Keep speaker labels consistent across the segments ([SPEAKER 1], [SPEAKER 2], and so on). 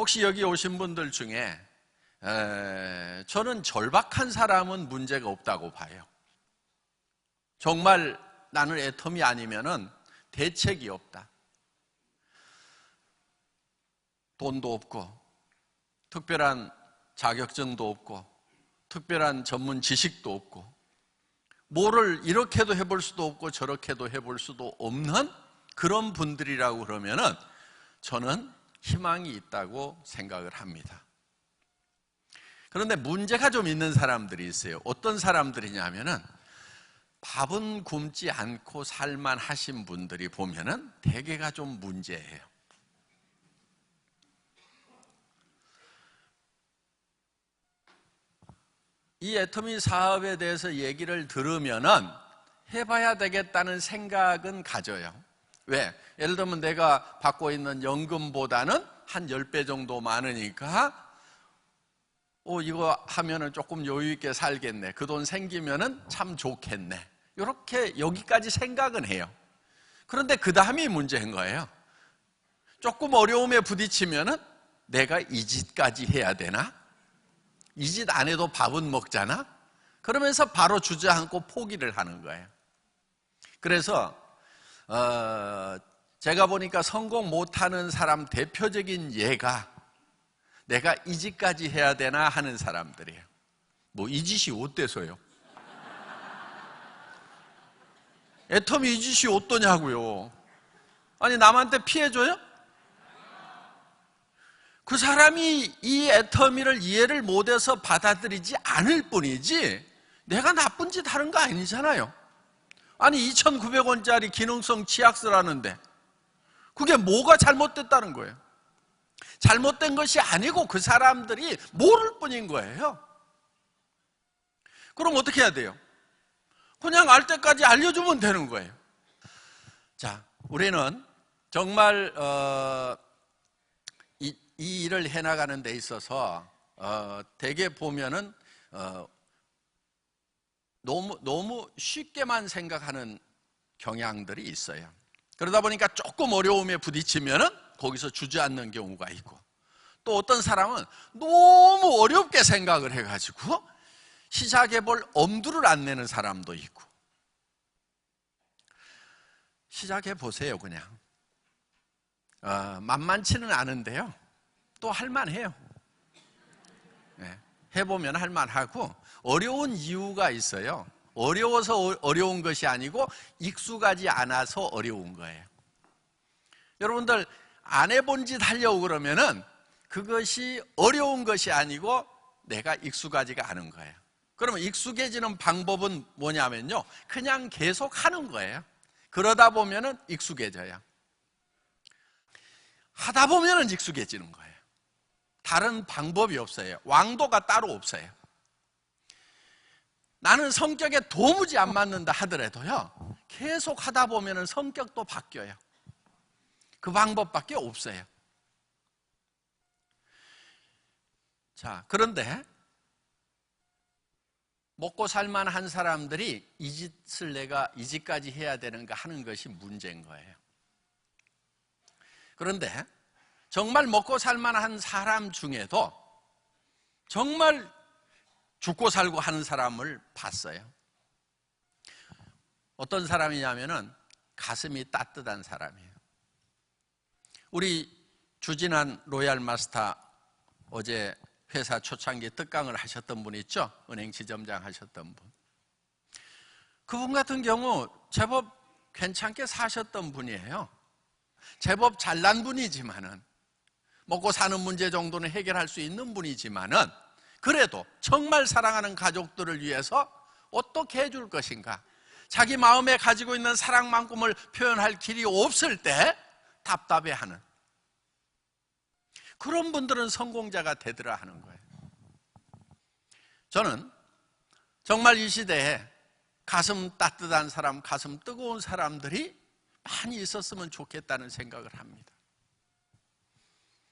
[SPEAKER 1] 혹시 여기 오신 분들 중에 저는 절박한 사람은 문제가 없다고 봐요. 정말 나는 애텀이 아니면은 대책이 없다. 돈도 없고 특별한 자격증도 없고 특별한 전문 지식도 없고 뭐를 이렇게도 해볼 수도 없고 저렇게도 해볼 수도 없는 그런 분들이라고 그러면은 저는 희망이 있다고 생각을 합니다. 그런데 문제가 좀 있는 사람들이 있어요. 어떤 사람들이냐면은 밥은 굶지 않고 살만 하신 분들이 보면은 대개가 좀 문제예요. 이 애터미 사업에 대해서 얘기를 들으면은 해봐야 되겠다는 생각은 가져요. 왜? 예를 들면 내가 받고 있는 연금보다는 한 10배 정도 많으니까 이거 하면은 조금 여유 있게 살겠네. 그 돈 생기면은 참 좋겠네. 이렇게 여기까지 생각은 해요. 그런데 그 다음이 문제인 거예요. 조금 어려움에 부딪히면은 내가 이 짓까지 해야 되나? 이 짓 안 해도 밥은 먹잖아? 그러면서 바로 주저앉고 포기를 하는 거예요. 그래서 제가 보니까 성공 못하는 사람 대표적인 예가 내가 이 짓까지 해야 되나 하는 사람들이에요. 뭐 이 짓이 어때서요? 애텀이 이 짓이 어떠냐고요? 아니 남한테 피해줘요? 그 사람이 이 애터미를 이해를 못해서 받아들이지 않을 뿐이지 내가 나쁜 짓 하는 거 아니잖아요. 아니 2,900원짜리 기능성 치약스라는데 그게 뭐가 잘못됐다는 거예요? 잘못된 것이 아니고 그 사람들이 모를 뿐인 거예요. 그럼 어떻게 해야 돼요? 그냥 알 때까지 알려주면 되는 거예요. 자, 우리는 정말 이 일을 해나가는 데 있어서 대개 보면은 너무 쉽게만 생각하는 경향들이 있어요. 그러다 보니까 조금 어려움에 부딪히면은 거기서 주저앉는 경우가 있고, 또 어떤 사람은 너무 어렵게 생각을 해가지고 시작해볼 엄두를 안 내는 사람도 있고. 시작해보세요. 그냥 만만치는 않은데요, 또 할만해요. 네, 해보면 할만하고, 어려운 이유가 있어요. 어려워서 어려운 것이 아니고 익숙하지 않아서 어려운 거예요. 여러분들 안 해본 짓 하려고 그러면은 그것이 어려운 것이 아니고 내가 익숙하지가 않은 거예요. 그러면 익숙해지는 방법은 뭐냐면요, 그냥 계속 하는 거예요. 그러다 보면은 익숙해져요. 하다 보면은 익숙해지는 거예요. 다른 방법이 없어요. 왕도가 따로 없어요. 나는 성격에 도무지 안 맞는다 하더라도요, 계속 하다 보면은 성격도 바뀌어요. 그 방법밖에 없어요. 자, 그런데 먹고 살만한 사람들이 이 짓을 내가 이 짓까지 해야 되는가 하는 것이 문제인 거예요. 그런데 정말 먹고 살만한 사람 중에도 정말 죽고 살고 하는 사람을 봤어요. 어떤 사람이냐면은 가슴이 따뜻한 사람이에요. 우리 주진한 로얄 마스터 어제 회사 초창기 특강을 하셨던 분 있죠? 은행 지점장 하셨던 분. 그분 같은 경우 제법 괜찮게 사셨던 분이에요. 제법 잘난 분이지만은, 먹고 사는 문제 정도는 해결할 수 있는 분이지만은, 그래도 정말 사랑하는 가족들을 위해서 어떻게 해줄 것인가, 자기 마음에 가지고 있는 사랑만큼을 표현할 길이 없을 때 답답해하는 그런 분들은 성공자가 되더라 하는 거예요. 저는 정말 이 시대에 가슴 따뜻한 사람, 가슴 뜨거운 사람들이 많이 있었으면 좋겠다는 생각을 합니다.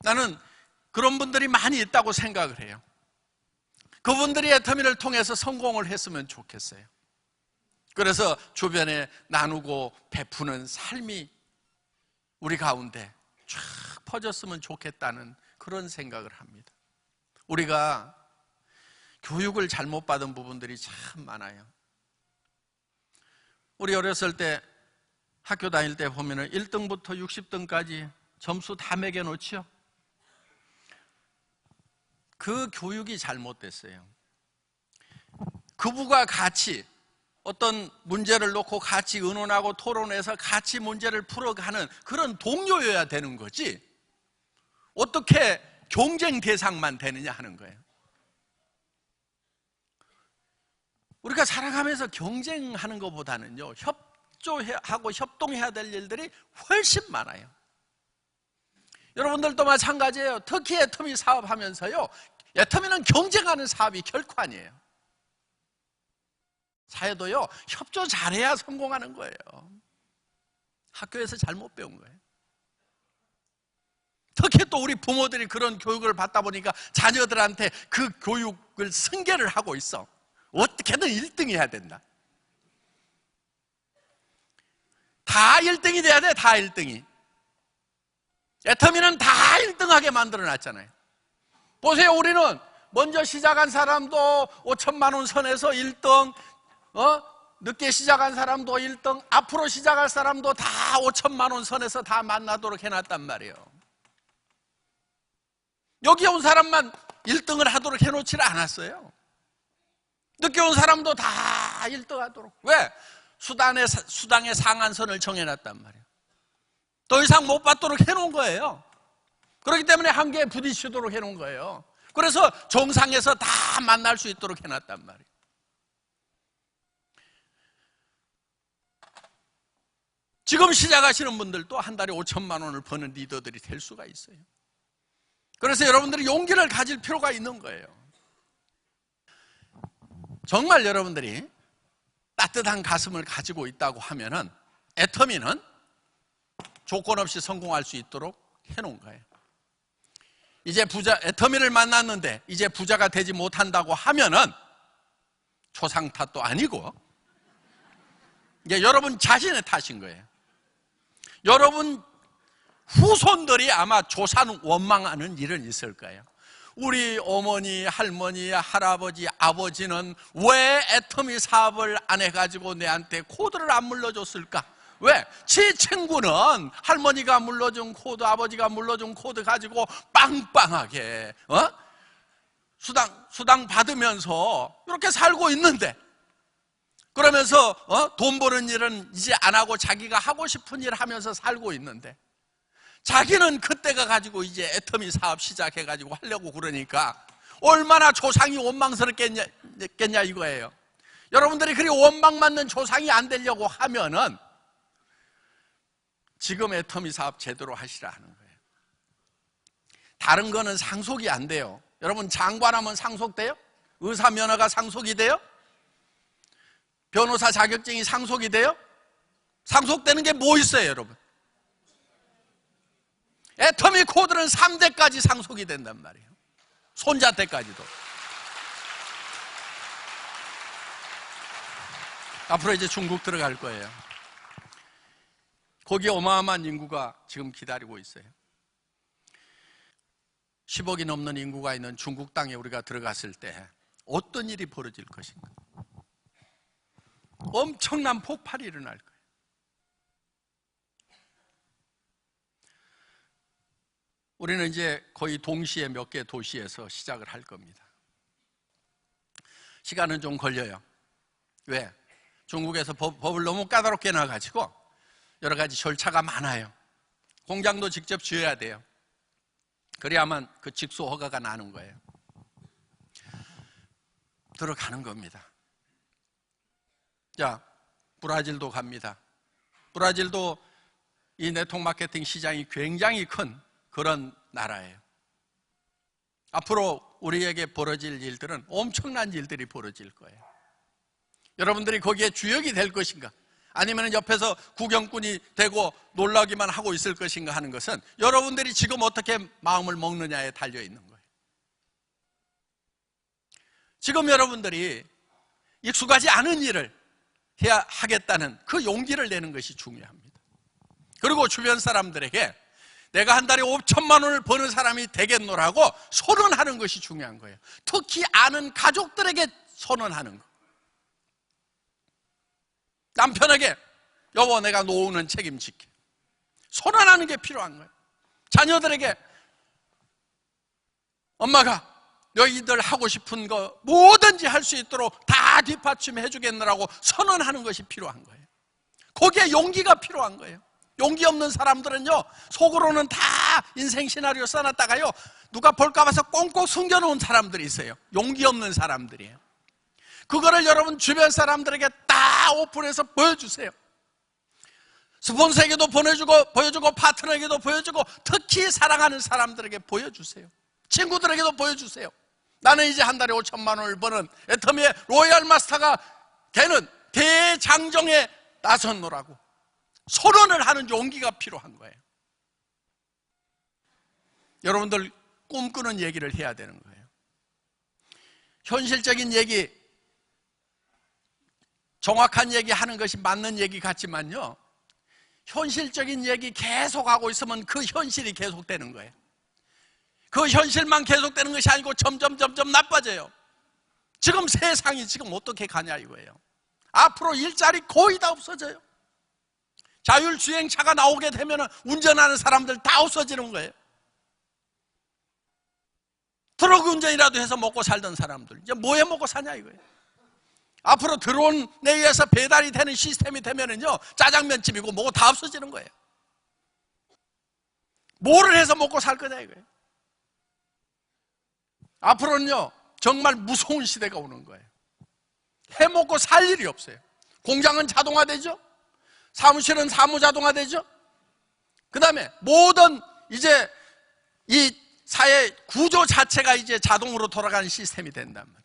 [SPEAKER 1] 나는 그런 분들이 많이 있다고 생각을 해요. 그분들이 애터미를 통해서 성공을 했으면 좋겠어요. 그래서 주변에 나누고 베푸는 삶이 우리 가운데 쫙 퍼졌으면 좋겠다는 그런 생각을 합니다. 우리가 교육을 잘못 받은 부분들이 참 많아요. 우리 어렸을 때 학교 다닐 때 보면은 1등부터 60등까지 점수 다 매겨놓지요. 그 교육이 잘못됐어요. 그부가 같이 어떤 문제를 놓고 같이 의논하고 토론해서 같이 문제를 풀어가는 그런 동료여야 되는 거지, 어떻게 경쟁 대상만 되느냐 하는 거예요. 우리가 살아가면서 경쟁하는 것보다는요, 협조하고 협동해야 될 일들이 훨씬 많아요. 여러분들도 마찬가지예요. 특히 애터미 사업하면서요, 애터미는 경쟁하는 사업이 결코 아니에요. 사회도요, 협조 잘해야 성공하는 거예요. 학교에서 잘못 배운 거예요. 특히 또 우리 부모들이 그런 교육을 받다 보니까 자녀들한테 그 교육을 승계를 하고 있어. 어떻게든 1등이 해야 된다. 다 1등이 돼야 돼, 다 1등이. 애터미는 다 1등하게 만들어 놨잖아요. 보세요, 우리는 먼저 시작한 사람도 5천만 원 선에서 1등, 늦게 시작한 사람도 1등, 앞으로 시작할 사람도 다 5천만 원 선에서 다 만나도록 해놨단 말이에요. 여기 온 사람만 1등을 하도록 해놓지를 않았어요. 늦게 온 사람도 다 1등 하도록. 왜? 수당의 상한선을 정해놨단 말이에요. 더 이상 못 받도록 해놓은 거예요. 그렇기 때문에 한계에 부딪히도록 해놓은 거예요. 그래서 정상에서 다 만날 수 있도록 해놨단 말이에요. 지금 시작하시는 분들도 한 달에 5천만 원을 버는 리더들이 될 수가 있어요. 그래서 여러분들이 용기를 가질 필요가 있는 거예요. 정말 여러분들이 따뜻한 가슴을 가지고 있다고 하면은 애터미는 조건 없이 성공할 수 있도록 해놓은 거예요. 이제 애터미를 만났는데 이제 부자가 되지 못한다고 하면은 초상 탓도 아니고 이제 여러분 자신의 탓인 거예요. 여러분 후손들이 아마 조산 원망하는 일은 있을 거예요. 우리 어머니, 할머니, 할아버지, 아버지는 왜 애터미 사업을 안 해가지고 내한테 코드를 안 물려줬을까? 왜? 제 친구는 할머니가 물려준 코드, 아버지가 물려준 코드 가지고 빵빵하게 수당 받으면서 이렇게 살고 있는데, 그러면서 돈 버는 일은 이제 안 하고 자기가 하고 싶은 일 하면서 살고 있는데, 자기는 그때가 가지고 이제 애터미 사업 시작해가지고 하려고 그러니까 얼마나 조상이 원망스럽겠냐 이거예요. 여러분들이 그리 원망받는 조상이 안 되려고 하면은 지금 애터미 사업 제대로 하시라 하는 거예요. 다른 거는 상속이 안 돼요. 여러분, 장관하면 상속돼요? 의사 면허가 상속이 돼요? 변호사 자격증이 상속이 돼요? 상속되는 게 뭐 있어요, 여러분? 애터미 코드는 3대까지 상속이 된단 말이에요. 손자 때까지도. 앞으로 이제 중국 들어갈 거예요. 거기에 어마어마한 인구가 지금 기다리고 있어요. 10억이 넘는 인구가 있는 중국 땅에 우리가 들어갔을 때 어떤 일이 벌어질 것인가? 엄청난 폭발이 일어날 거예요. 우리는 이제 거의 동시에 몇 개 도시에서 시작을 할 겁니다. 시간은 좀 걸려요. 왜? 중국에서 법을 너무 까다롭게 놔가지고 여러 가지 절차가 많아요. 공장도 직접 지어야 돼요. 그래야만 그 직소 허가가 나는 거예요. 들어가는 겁니다. 자, 브라질도 갑니다. 브라질도 이 네트워크 마케팅 시장이 굉장히 큰 그런 나라예요. 앞으로 우리에게 벌어질 일들은 엄청난 일들이 벌어질 거예요. 여러분들이 거기에 주역이 될 것인가, 아니면 옆에서 구경꾼이 되고 놀라기만 하고 있을 것인가 하는 것은 여러분들이 지금 어떻게 마음을 먹느냐에 달려있는 거예요. 지금 여러분들이 익숙하지 않은 일을 해야 하겠다는 그 용기를 내는 것이 중요합니다. 그리고 주변 사람들에게 내가 한 달에 5천만 원을 버는 사람이 되겠노라고 선언하는 것이 중요한 거예요. 특히 아는 가족들에게 선언하는 거. 남편에게 여보 내가 노후는 책임질게. 선언하는 게 필요한 거예요. 자녀들에게 엄마가 너희들 하고 싶은 거 뭐든지 할 수 있도록 다 뒷받침해 주겠느라고 선언하는 것이 필요한 거예요. 거기에 용기가 필요한 거예요. 용기 없는 사람들은요, 속으로는 다 인생 시나리오 써놨다가요, 누가 볼까 봐서 꽁꽁 숨겨놓은 사람들이 있어요. 용기 없는 사람들이에요. 그거를 여러분 주변 사람들에게 다 오픈해서 보여주세요. 스폰서에게도 보여주고 파트너에게도 보여주고 특히 사랑하는 사람들에게 보여주세요. 친구들에게도 보여주세요. 나는 이제 한 달에 5천만 원을 버는 애터미의 로얄 마스터가 되는 대장정에 나섰노라고 선언을 하는 용기가 필요한 거예요. 여러분들 꿈꾸는 얘기를 해야 되는 거예요. 현실적인 얘기, 정확한 얘기 하는 것이 맞는 얘기 같지만요, 현실적인 얘기 계속하고 있으면 그 현실이 계속되는 거예요. 그 현실만 계속되는 것이 아니고 점점 나빠져요. 지금 세상이 지금 어떻게 가냐 이거예요. 앞으로 일자리 거의 다 없어져요. 자율주행차가 나오게 되면 운전하는 사람들 다 없어지는 거예요. 트럭 운전이라도 해서 먹고 살던 사람들 이제 뭐해 먹고 사냐 이거예요. 앞으로 드론에 의해서 배달이 되는 시스템이 되면은요, 짜장면집이고 뭐고 다 없어지는 거예요. 뭐를 해서 먹고 살 거냐 이거예요. 앞으로는요, 정말 무서운 시대가 오는 거예요. 해먹고 살 일이 없어요. 공장은 자동화되죠? 사무실은 사무자동화되죠? 그 다음에 모든 이제 이 사회 구조 자체가 이제 자동으로 돌아가는 시스템이 된단 말이에요.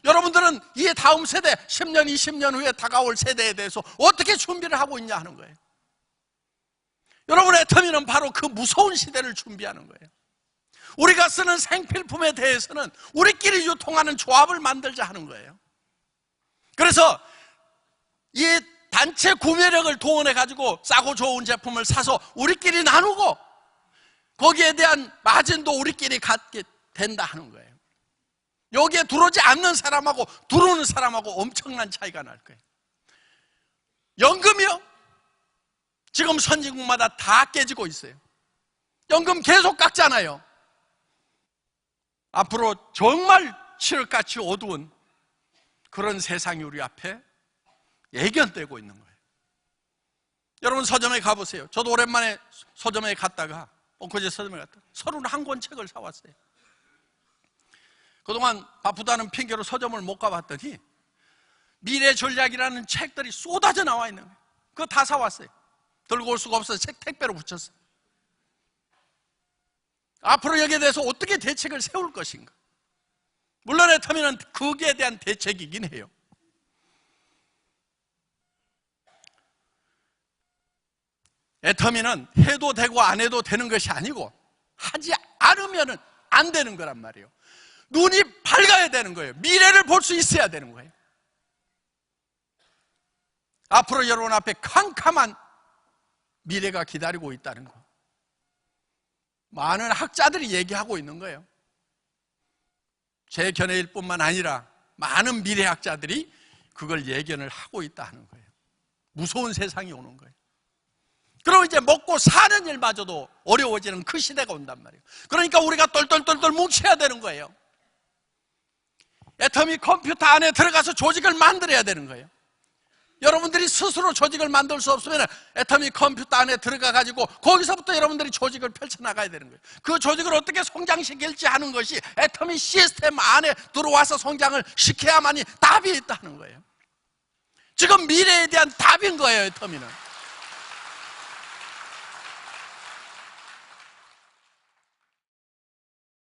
[SPEAKER 1] 여러분들은 이 다음 세대, 10년, 20년 후에 다가올 세대에 대해서 어떻게 준비를 하고 있냐 하는 거예요. 여러분의 터미는 바로 그 무서운 시대를 준비하는 거예요. 우리가 쓰는 생필품에 대해서는 우리끼리 유통하는 조합을 만들자 하는 거예요. 그래서 이 단체 구매력을 동원해 가지고 싸고 좋은 제품을 사서 우리끼리 나누고 거기에 대한 마진도 우리끼리 갖게 된다 하는 거예요. 여기에 들어오지 않는 사람하고 들어오는 사람하고 엄청난 차이가 날 거예요. 연금이요? 지금 선진국마다 다 깨지고 있어요. 연금 계속 깎잖아요. 앞으로 정말 칠흑같이 어두운 그런 세상이 우리 앞에 예견되고 있는 거예요. 여러분 서점에 가보세요. 저도 오랜만에 서점에 갔다가 엊그제 서점에 갔다가 31권 책을 사왔어요. 그동안 바쁘다는 핑계로 서점을 못 가봤더니 미래 전략이라는 책들이 쏟아져 나와 있는 거예요. 그거 다 사왔어요. 들고 올 수가 없어서 책 택배로 붙였어요. 앞으로 여기에 대해서 어떻게 대책을 세울 것인가. 물론 애터미는 거기에 대한 대책이긴 해요. 애터미는 해도 되고 안 해도 되는 것이 아니고 하지 않으면 안 되는 거란 말이에요. 눈이 밝아야 되는 거예요. 미래를 볼 수 있어야 되는 거예요. 앞으로 여러분 앞에 캄캄한 미래가 기다리고 있다는 거, 많은 학자들이 얘기하고 있는 거예요. 제 견해일 뿐만 아니라 많은 미래학자들이 그걸 예견을 하고 있다 하는 거예요. 무서운 세상이 오는 거예요. 그럼 이제 먹고 사는 일마저도 어려워지는 그 시대가 온단 말이에요. 그러니까 우리가 똘똘똘똘 뭉쳐야 되는 거예요. 애터미 컴퓨터 안에 들어가서 조직을 만들어야 되는 거예요. 여러분들이 스스로 조직을 만들 수 없으면 애터미 컴퓨터 안에 들어가 가지고 거기서부터 여러분들이 조직을 펼쳐나가야 되는 거예요. 그 조직을 어떻게 성장시킬지 하는 것이 애터미 시스템 안에 들어와서 성장을 시켜야만이 답이 있다는 거예요. 지금 미래에 대한 답인 거예요, 애터미는.